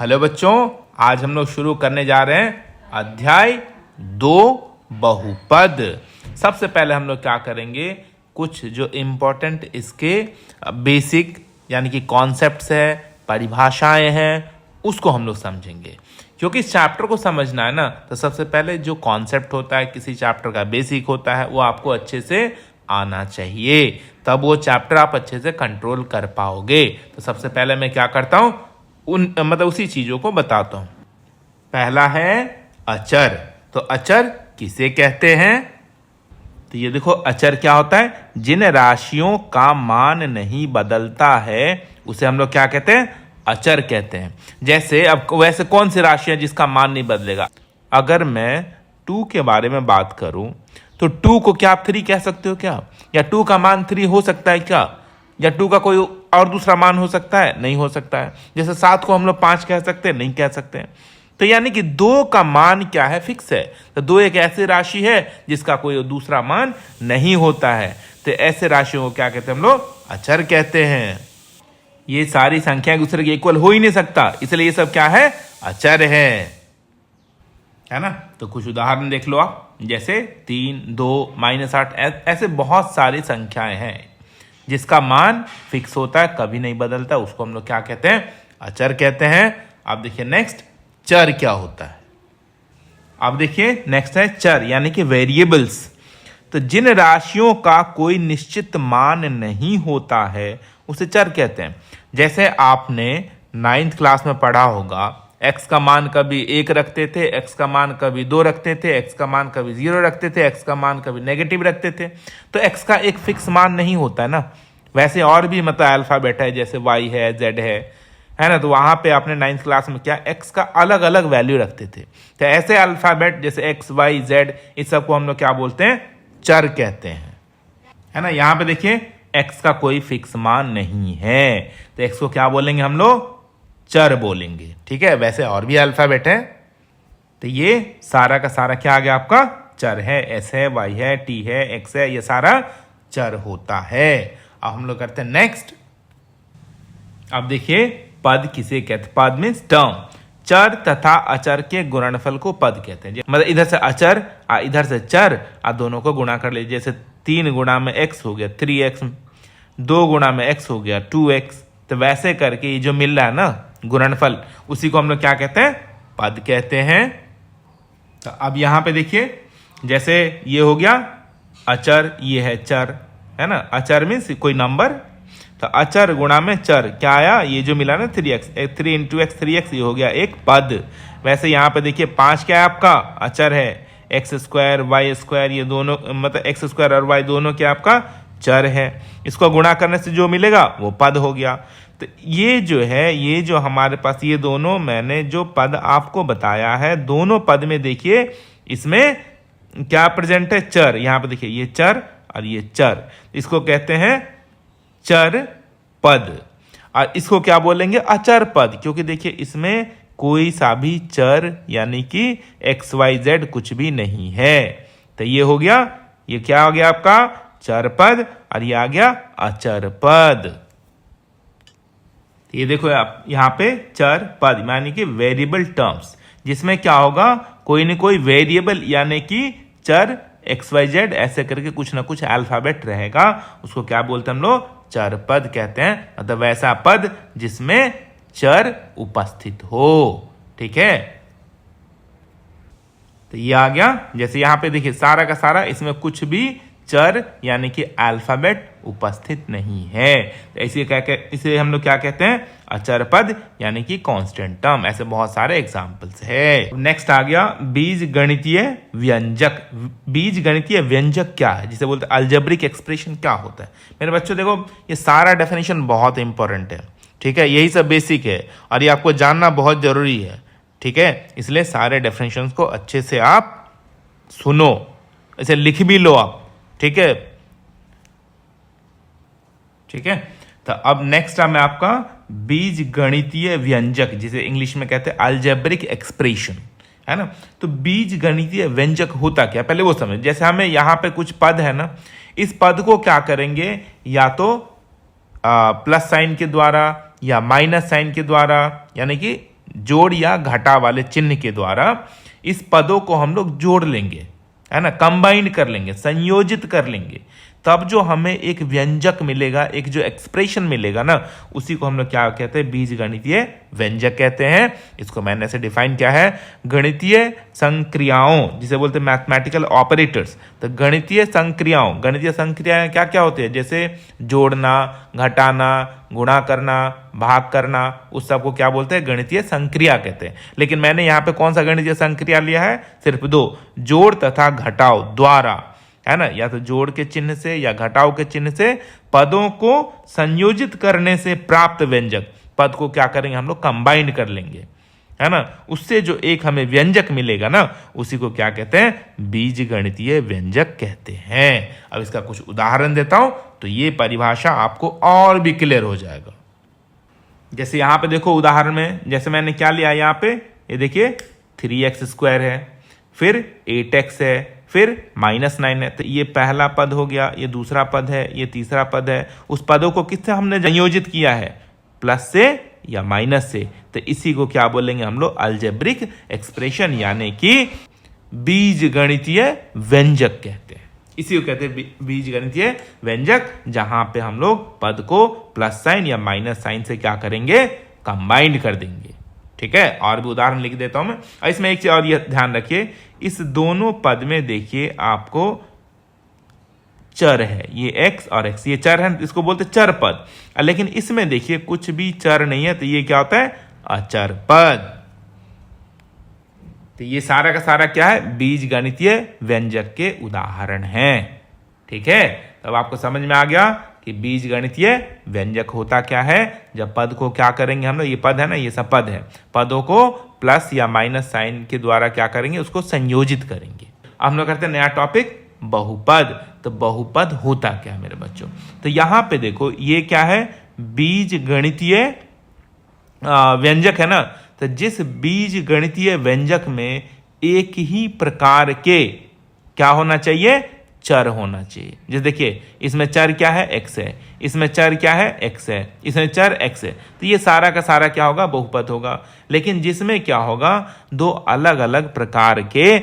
Hello बच्चों, आज हम लोग शुरू करने जा रहे हैं अध्याय 2 बहुपद। सबसे पहले हम लोग क्या करेंगे, कुछ जो इम्पोर्टेंट इसके बेसिक यानी कि कॉन्सेप्ट्स है, परिभाषाएं हैं, उसको हम लोग समझेंगे। क्योंकि इस चैप्टर को समझना है ना, तो सबसे पहले जो कॉन्सेप्ट होता है किसी चैप्टर का, बेसिक होता है, वो आपको अच्छे से आना चाहिए, तब वो चैप्टर आप अच्छे से कंट्रोल कर पाओगे। तो सबसे पहले मैं क्या करता हूँ, उसी चीजों को बताता हूं। पहला है अचर। तो अचर किसे कहते हैं? तो ये देखो, अचर क्या होता है? जिन राशियों का मान नहीं बदलता है उसे हम लोग क्या कहते हैं? अचर कहते हैं। जैसे अब वैसे कौन सी राशि है जिसका मान नहीं बदलेगा? अगर मैं 2 के बारे में बात करूं तो 2 को क्या आप 3 कह सकते हो क्या? या 2 का मान 3 हो सकता है क्या? या 2 का कोई और दूसरा मान हो सकता है? नहीं हो सकता है। जैसे 7 को हम लोग 5 कह सकते हैं? नहीं कह सकते हैं। तो यानी कि 2 का मान क्या है? फिक्स है। तो 2 एक ऐसी राशि है जिसका कोई दूसरा मान नहीं होता है। तो ऐसे राशियों को क्या कहते हैं हम लोग? अचर कहते हैं। ये सारी संख्या एक दूसरे के इक्वल हो ही नहीं सकता, इसलिए ये सब क्या है? अचर है ना। तो कुछ उदाहरण देख लो आप, जैसे 3, 2, -8, ऐसे बहुत सारी संख्याएं हैं जिसका मान फिक्स होता है, कभी नहीं बदलता, उसको हम लोग क्या कहते हैं? अचर कहते हैं। अब देखिए नेक्स्ट, चर क्या होता है? अब देखिए नेक्स्ट है चर यानी कि वेरिएबल्स। तो जिन राशियों का कोई निश्चित मान नहीं होता है उसे चर कहते हैं। जैसे आपने 9th क्लास में पढ़ा होगा, x का मान कभी 1 रखते थे, x का मान कभी 2 रखते थे, x का मान कभी 0 रखते थे, x का मान कभी नेगेटिव रखते थे। तो x का एक फिक्स मान नहीं होता है ना। वैसे और भी अल्फाबेट है, जैसे y है, z है ना। तो वहां पे आपने 9th क्लास में क्या, x का अलग अलग वैल्यू रखते थे। तो ऐसे अल्फाबेट जैसे x, y, z, इस सब को हम लोग क्या बोलते हैं? चर कहते हैं, है ना। यहाँ पे देखिए x का कोई फिक्स मान नहीं है, तो x को क्या बोलेंगे हम लोग? चर बोलेंगे, ठीक है। वैसे और भी अल्फाबेट है, तो ये सारा का सारा क्या आ गया आपका? चर है। s है, y है, t है, x है, ये सारा चर होता है। अब हम लोग करते हैं नेक्स्ट। अब देखिए पद किसे कहते? पद मीन्स टर्म। चर तथा अचर के गुणनफल को पद कहते हैं। मतलब इधर से अचर इधर से चर, दोनों को गुणा कर लीजिए। जैसे 3 गुणा में x हो गया 3x, 2 गुणा में x हो गया 2x। तो वैसे करके ये जो मिल रहा है ना गुणनफल, उसी को हम लोग क्या कहते हैं? पद कहते हैं। तो अब यहां पे देखिए, जैसे ये हो गया अचर, ये है चर, है ना। अचर मीन्स कोई नंबर, तो अचर गुणा में चर क्या आया? ये जो मिला ना 3x, 3 × x 3x, ये हो गया एक पद। वैसे यहाँ पे देखिए 5 क्या है आपका? अचर है। x² y², ये दोनों x² और y दोनों क्या आपका? चर है। इसको गुणा करने से जो मिलेगा वो पद हो गया। तो ये जो है, ये जो हमारे पास ये दोनों मैंने जो पद आपको बताया है, दोनों पद में देखिए इसमें क्या प्रेजेंट है? चर। यहाँ पे देखिए ये चर और ये चर, इसको कहते हैं चर पद। और इसको क्या बोलेंगे? अचर पद, क्योंकि देखिए इसमें कोई सा भी चर यानी कि x, y, z कुछ भी नहीं है। तो ये हो गया, ये क्या हो गया आपका? चर पद, और ये आ गया अचर पद। ये देखो आप यहाँ पे चर पद यानी कि वेरिएबल टर्म्स, जिसमें क्या होगा? कोई न कोई वेरिएबल यानी कि चर XYZ ऐसे करके कुछ ना कुछ अल्फाबेट रहेगा, उसको क्या बोलते हैं हम लोग? चर पद कहते हैं। मतलब वैसा पद जिसमें चर उपस्थित हो, ठीक है। तो ये आ गया। जैसे यहाँ पे देखिए सारा का सारा इसमें कुछ भी चर यानी कि अल्फाबेट उपस्थित नहीं है, तो इसे हम लोग क्या कहते हैं? अचर पद यानी कि कांस्टेंट टर्म। ऐसे बहुत सारे एग्जांपल्स है। नेक्स्ट आ गया बीज गणितीय व्यंजक। बीज गणितीय व्यंजक क्या है, जिसे बोलते हैं अलजेब्रिक एक्सप्रेशन, क्या होता है? मेरे बच्चों देखो, ये सारा डेफिनेशन बहुत इंपॉर्टेंट है, ठीक है। यही सब बेसिक है और ये आपको जानना बहुत जरूरी है, ठीक है। इसलिए सारे डेफिनेशंस को अच्छे से आप सुनो, इसे लिख भी लो आप, ठीक है, ठीक है। तो अब नेक्स्ट है मैं आपका बीज गणितीय व्यंजक, जिसे इंग्लिश में कहते हैं अलजेब्रिक एक्सप्रेशन, है ना। तो बीज गणितीय व्यंजक होता क्या, पहले वो समझ। जैसे हमें यहाँ पे कुछ पद है ना, इस पद को क्या करेंगे? या तो प्लस साइन के द्वारा या माइनस साइन के द्वारा, यानी कि जोड़ या घटा वाले चिन्ह के द्वारा इस पदों को हम लोग जोड़ लेंगे, है ना, कंबाइन कर लेंगे, संयोजित कर लेंगे, तब जो हमें एक व्यंजक मिलेगा, एक जो एक्सप्रेशन मिलेगा ना, उसी को हम लोग क्या कहते हैं, बीजगणितीय व्यंजक कहते हैं। इसको मैंने ऐसे डिफाइन किया है, गणितीय संक्रियाओं, जिसे बोलते हैं मैथमेटिकल ऑपरेटर्स। तो गणितीय संक्रियाएं क्या क्या होती है, जैसे जोड़ना, घटाना, गुणा करना, भाग करना, उस सब को क्या बोलते हैं, गणितीय संक्रिया कहते हैं। लेकिन मैंने यहाँ पे कौन सा गणितीय संक्रिया लिया है, सिर्फ दो, जोड़ तथा घटाव द्वारा, है ना, या तो जोड़ के चिन्ह से या घटाव के चिन्ह से पदों को संयोजित करने से प्राप्त व्यंजक, पद को क्या करेंगे हम लोग, कंबाइन कर लेंगे, है ना, उससे जो एक हमें व्यंजक मिलेगा ना, उसी को क्या कहते हैं, बीजगणितीय व्यंजक कहते हैं। अब इसका कुछ उदाहरण देता हूं तो ये परिभाषा आपको और भी क्लियर हो जाएगा। जैसे यहां पे देखो उदाहरण में, जैसे मैंने क्या लिया यहां पे, ये देखिए 3x² है, फिर 8x है, फिर -9 है। तो ये पहला पद हो गया, ये दूसरा पद है, ये तीसरा पद है। उस पदों को किससे हमने संयोजित किया है, प्लस से या माइनस से। तो इसी को क्या बोलेंगे हम लोग, अलजेब्रिक एक्सप्रेशन, यानी कि बीजगणितीय व्यंजक कहते हैं। इसी को कहते हैं बीजगणितीय व्यंजक, जहां पे हम लोग पद को प्लस साइन या माइनस साइन से क्या करेंगे, कंबाइंड कर देंगे। ठीक है, और भी उदाहरण लिख देता हूं मैं। और इसमें एक चीज और ये ध्यान रखिए, इस दोनों पद में देखिए आपको चर है, ये x और x, ये चर है, इसको बोलते चर पद। लेकिन इसमें देखिए कुछ भी चर नहीं है, तो ये क्या होता है, अचर पद। तो ये सारा का सारा क्या है, बीजगणितीय व्यंजक के उदाहरण हैं। ठीक है, तब आपको समझ में आ गया कि बीजगणितीय व्यंजक होता क्या है। जब पद को क्या करेंगे हम लोग, ये पद है ना, ये सब पद है, पदों को प्लस या माइनस साइन के द्वारा क्या करेंगे, उसको संयोजित करेंगे। अब हम लोग करते हैं नया टॉपिक, बहुपद। तो बहुपद होता क्या है मेरे बच्चों, तो यहां पे देखो ये क्या है, बीजगणितीय व्यंजक है ना। तो जिस बीजगणितीय व्यंजक में एक ही प्रकार के क्या होना चाहिए, चर होना चाहिए। जैसे देखिए इसमें चर क्या है, x है, इसमें चर क्या है, x है, इसमें चर x है। तो ये सारा का सारा क्या होगा, बहुपद होगा। लेकिन जिसमें क्या होगा, दो अलग अलग प्रकार के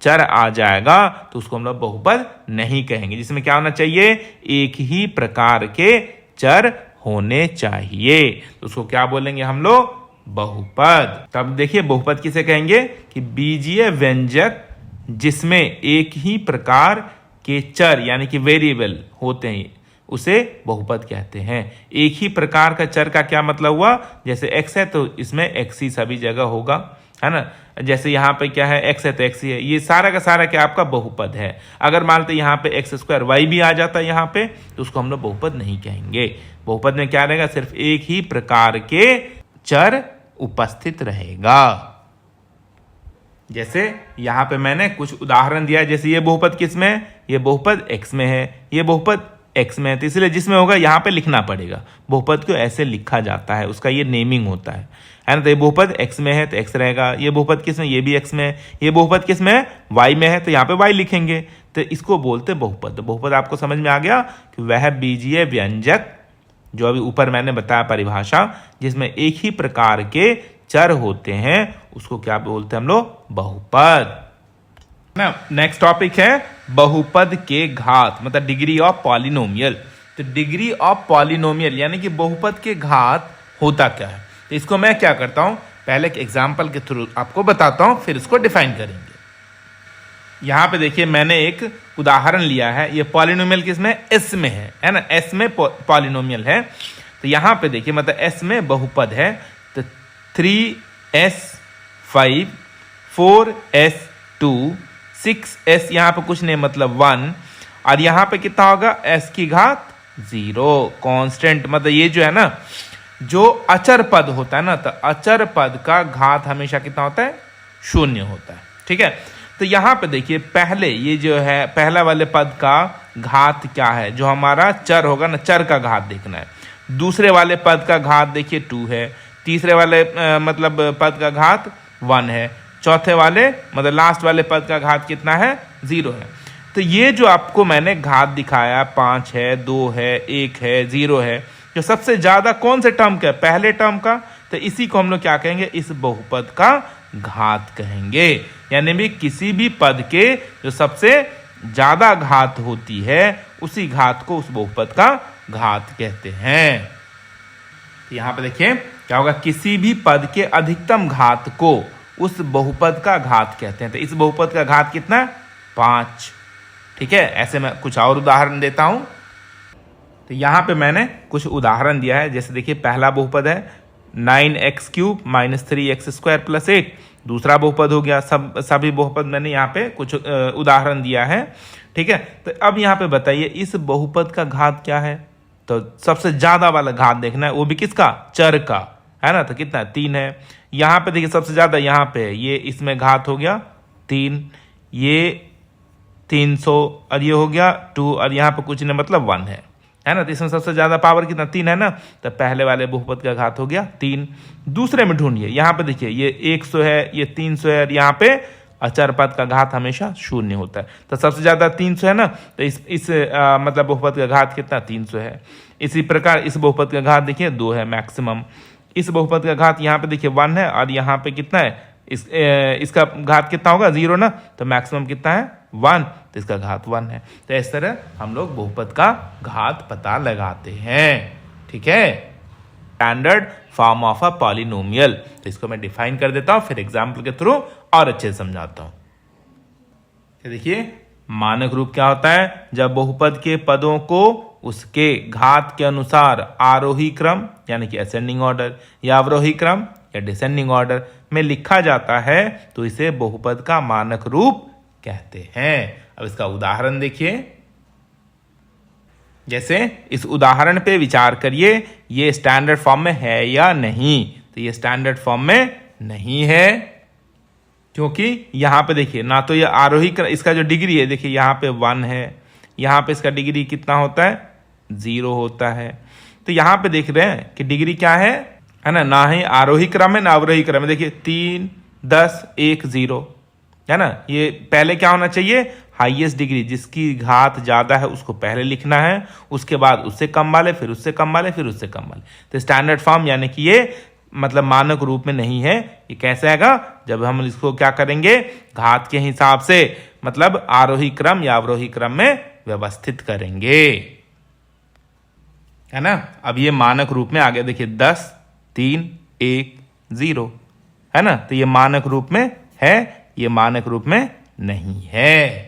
चर आ जाएगा, तो उसको हम लोग बहुपद नहीं कहेंगे। जिसमें क्या होना चाहिए, एक ही प्रकार के चर होने चाहिए, तो उसको क्या बोलेंगे हम लोग, बहुपद। तब देखिए बहुपद किसे कहेंगे, कि बीजीय व्यंजक जिसमें एक ही प्रकार के चर यानी कि वेरिएबल होते हैं, उसे बहुपद कहते हैं। एक ही प्रकार का चर का क्या मतलब हुआ, जैसे x है तो इसमें x ही सभी जगह होगा, है ना। जैसे यहाँ पे क्या है, x है तो x ही है। ये सारा का सारा क्या आपका बहुपद है। अगर मानते यहाँ पे x² y भी आ जाता है यहाँ पे, तो उसको हम लोग बहुपद नहीं कहेंगे। बहुपद में क्या रहेगा, सिर्फ एक ही प्रकार के चर उपस्थित रहेगा। जैसे यहाँ पे मैंने कुछ उदाहरण दिया, जैसे ये बहुपद किस में है, ये बहुपद x में है, ये बहुपद x में है, तो इसलिए जिसमें होगा यहाँ पे लिखना पड़ेगा। बहुपद को ऐसे लिखा जाता है, उसका ये नेमिंग होता है ना। तो ये बहुपद x में है तो x रहेगा, ये बहुपद किस में, ये भी x में है, ये बहुपद किस में है, y में है, तो यहाँ पे y लिखेंगे। तो इसको बोलते बहुपद। बहुपद आपको समझ में आ गया कि वह बीजीय व्यंजक जो अभी ऊपर मैंने बताया परिभाषा, जिसमें एक ही प्रकार के चर होते हैं, उसको क्या बोलते हैं हम लोग, बहुपद ना। नेक्स्ट टॉपिक है बहुपद के घात, मतलब डिग्री ऑफ पॉलिनोमियल। तो डिग्री ऑफ पॉलिनोमियल यानी कि बहुपद के घात होता क्या है। तो इसको मैं क्या करता हूं, पहले एक एग्जांपल के थ्रू आपको बताता हूं, फिर इसको डिफाइन करेंगे। यहां पे देखिए मैंने एक उदाहरण लिया है, ये पॉलिनोमियल किसमें, एस में है ना, एस में पॉलिनोमियल है। तो यहां पे देखिए मतलब एस में बहुपद है, तो 3s5 4s2 6s, यहाँ पे कुछ नहीं मतलब 1, और यहाँ पे कितना होगा, s की घात 0 कांस्टेंट। मतलब ये जो है ना, जो अचर पद होता है ना, तो अचर पद का घात हमेशा कितना होता है, 0 होता है। ठीक है, तो यहाँ पे देखिए पहले ये जो है पहला वाले पद का घात क्या है, जो हमारा चर होगा ना, चर का घात देखना है। दूसरे वाले पद का घात देखिए 2 है, तीसरे वाले मतलब पद का घात 1 है, चौथे वाले मतलब लास्ट वाले पद का घात कितना है, 0 है। तो ये जो आपको मैंने घात दिखाया, 5 है, 2 है, 1 है, 0 है, जो सबसे ज्यादा कौन से टर्म का है, पहले टर्म का। तो इसी को हम लोग क्या कहेंगे, इस बहुपद का घात कहेंगे। यानी भी किसी भी पद के जो सबसे ज्यादा घात होती है उसी घात को उस बहुपद का घात कहते हैं। तो यहां पे देखिए क्या होगा, किसी भी पद के अधिकतम घात को उस बहुपद का घात कहते हैं। तो इस बहुपद का घात कितना, 5। ठीक है, ऐसे मैं कुछ और उदाहरण देता हूं। तो यहां पे मैंने कुछ उदाहरण दिया है। जैसे देखिए पहला बहुपद है 9x³ - 3x² + 8। दूसरा बहुपद हो गया, सभी बहुपद मैंने यहाँ पे कुछ उदाहरण दिया है। ठीक है, तो अब यहाँ पे बताइए इस बहुपद का घात क्या है। तो सबसे ज्यादा वाला घात देखना है, वो भी किसका, चर का, है ना। तो कितना, 3 है। यहाँ पे देखिए सबसे ज्यादा यहाँ पे ये इसमें घात हो गया 3, ये 300 और ये हो गया 2 और यहाँ पे कुछ नहीं मतलब 1 है ना। तो इसमें सबसे ज्यादा पावर कितना, 3 है ना। तो पहले वाले बहुपद का घात हो गया 3। दूसरे में ढूंढिए, यहाँ पे देखिए ये 100 है, ये 300 है और यहाँ पे अचर पद का घात हमेशा 0 होता है। तो सबसे ज्यादा 300 है ना, तो इस मतलब बहुपद का घात कितना, 300 है। इसी प्रकार इस बहुपद का घात देखिए 2 है मैक्सिमम। इस बहुपद का घात यहाँ पे देखिए 1 है और यहाँ पे कितना है, इसका घात कितना होगा, 0 ना। तो मैक्सिमम कितना है, 1। तो इसका घात 1 है। तो इस तरह हम लोग बहुपद का घात पता लगाते हैं। ठीक है, standard form of a polynomial. तो इसको मैं डिफाइन कर देता हूं, फिर एग्जाम्पल के थ्रू और अच्छे से समझाता हूं। तो देखिए मानक रूप क्या होता है, जब बहुपद के पदों को उसके घात के अनुसार आरोही क्रम यानी कि असेंडिंग ऑर्डर या अवरोही क्रम या डिसेंडिंग ऑर्डर में लिखा जाता है तो इसे बहुपद का मानक रूप कहते हैं। अब इसका उदाहरण देखिए, जैसे इस उदाहरण पे विचार करिए, ये स्टैंडर्ड फॉर्म में है या नहीं। तो ये स्टैंडर्ड फॉर्म में नहीं है, क्योंकि यहां पे देखिए ना तो ये आरोही इसका जो डिग्री है देखिए यहाँ पे 1 है, यहाँ पे इसका डिग्री कितना होता है, 0 होता है। तो यहाँ पे देख रहे हैं कि डिग्री क्या है ना ही आरोही क्रम है ना अवरोही क्रम है। देखिए 3, 10, 1, 0 है ना। ये पहले क्या होना चाहिए, हाईएस्ट डिग्री, जिसकी घात ज्यादा है उसको पहले लिखना है, उसके बाद उससे कम वाले, फिर उससे कम वाले, फिर उससे कम वाले। तो स्टैंडर्ड फॉर्म यानी कि ये मतलब मानक रूप में नहीं है। ये कैसे आएगा, जब हम इसको क्या करेंगे, घात के हिसाब से मतलब आरोही क्रम या अवरोही क्रम में व्यवस्थित करेंगे, है ना। अब ये मानक रूप में आ गया, देखिए 10, 3, 1, 0 है ना। तो ये मानक रूप में है, ये मानक रूप में नहीं है।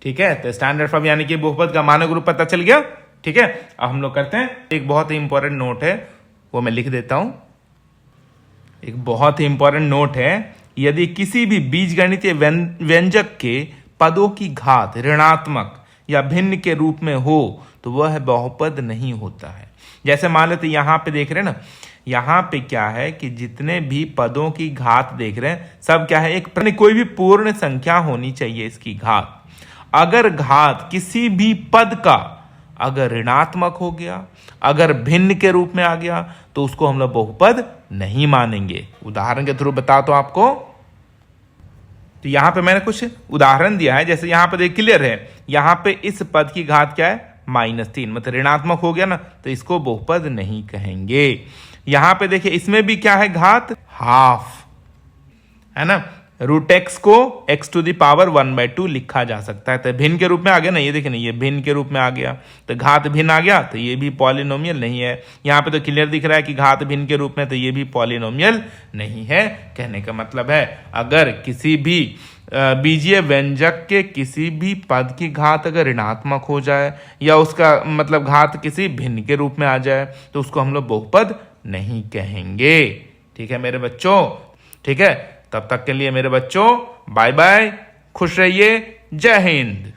ठीक है, तो स्टैंडर्ड फॉर्म यानी कि बहुपद का मानक रूप पता चल गया। ठीक है, अब हम लोग करते हैं एक बहुत ही इंपॉर्टेंट नोट है, वो मैं लिख देता हूं। एक बहुत ही इंपॉर्टेंट नोट है, यदि किसी भी बीजगणितीय व्यंजक के पदों की घात ऋणात्मक या भिन्न के रूप में हो तो वह बहुपद नहीं होता है। जैसे मान लेते यहां पे देख रहे हैं ना, यहां पे क्या है कि जितने भी पदों की घात देख रहे हैं सब क्या है, एक कोई भी पूर्ण संख्या होनी चाहिए इसकी घात। अगर घात किसी भी पद का अगर ऋणात्मक हो गया, अगर भिन्न के रूप में आ गया तो उसको हम लोग बहुपद नहीं मानेंगे। उदाहरण के थ्रू बता तो आपको, तो यहां पे मैंने कुछ उदाहरण दिया है। जैसे यहां पे देख क्लियर है, यहां पे इस पद की घात क्या है, -3, मतलब ऋणात्मक हो गया ना, तो इसको बहुपद नहीं कहेंगे। यहां पे देखिए इसमें भी क्या है, घात हाफ है ना। √x को x⁻1/2 लिखा जा सकता है, तो भिन्न के रूप में आ गया ना। ये देखिए ना, ये भिन्न के रूप में आ गया, तो घात भिन्न आ गया, तो ये भी पॉलिनोमियल नहीं है। यहाँ पे तो क्लियर दिख रहा है कि घात भिन्न के रूप में, तो ये भी पॉलिनोमियल नहीं है। कहने का मतलब है अगर किसी भी बीजीय व्यंजक के किसी भी पद की घात अगर ऋणात्मक हो जाए या उसका मतलब घात किसी भिन्न के रूप में आ जाए तो उसको हम लोग बहुपद नहीं कहेंगे। ठीक है मेरे बच्चों, ठीक है। तब तक के लिए मेरे बच्चों बाय बाय, खुश रहिए, जय हिंद।